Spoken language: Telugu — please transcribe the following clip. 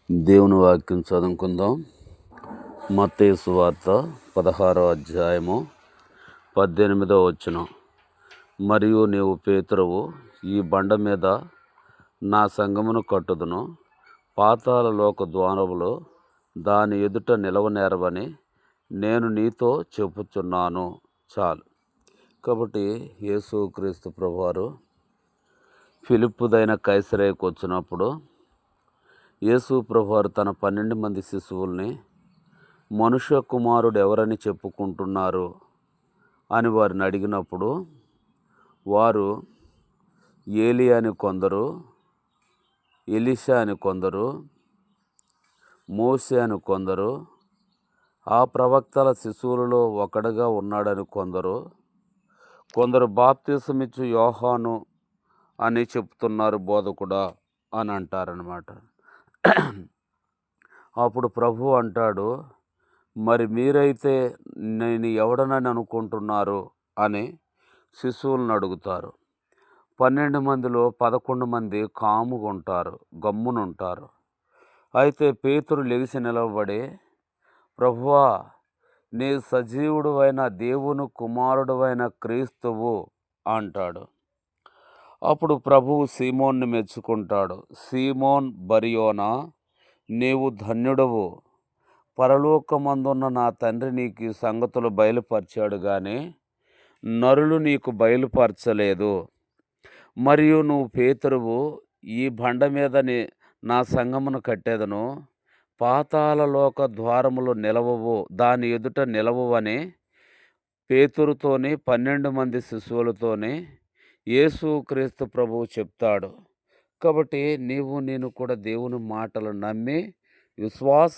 దేవుని వాక్యం చదువుకుందాం. మత్తయి సువార్త 16వ అధ్యాయము 18వ వచనం. మరియు నీవు పేతురువు, ఈ బండ మీద నా సంఘమును కట్టుదును, పాతాళ లోక ద్వారములు దాని ఎదుట నిలవనేరవని నేను నీతో చెప్పుచున్నాను. చాలు. కాబట్టి యేసుక్రీస్తు ప్రభువారు ఫిలిప్పుదైన కైసరయ్యకు వచ్చినప్పుడు యేసు ప్రభువారు తన 12 మంది శిశువుల్ని మనుష్య కుమారుడు ఎవరని చెప్పుకుంటున్నారు అని వారిని అడిగినప్పుడు వారు ఏలియా అని కొందరు, ఎలీషా అని కొందరు, మోషే అని కొందరు, ఆ ప్రవక్తల శిశువులలో ఒకడుగా ఉన్నాడని కొందరు బాప్తిసమిచ్చు యోహాను అని చెప్తున్నారు బోధకుడా అని అంటారనమాట. అప్పుడు ప్రభు అంటాడు, మరి మీరైతే నేను ఎవడనని అనుకుంటున్నారు అని శిశువులను అడుగుతారు. 12 మందిలో 11 మంది కాముగుంటారు, గమ్మునుంటారు. అయితే పేతురు లెగిసి నిలబడి, ప్రభువా, నీ సజీవుడు అయిన దేవుని కుమారుడు అయిన క్రీస్తువు అంటాడు. అప్పుడు ప్రభువు సీమోన్ని మెచ్చుకుంటాడు. సీమోన్ బరియోనా, నీవు ధన్యుడవు, పరలోకమందున్న నా తండ్రి నీకు ఈ సంగతులు బయలుపరిచాడు కానీ నరులు నీకు బయలుపరచలేదు. మరియు నువ్వు పేతురువు, ఈ బండ మీద నా సంఘమును కట్టేదను, పాతాళ లోక ద్వారములు నిలవవు, దాని ఎదుట నిలవని పేతురుతోని 12 మంది శిశువులతోని యేసుక్రీస్తు ప్రభువు చెప్తాడు. కాబట్టి నేను కూడా దేవుని మాటలు నమ్మి విశ్వాస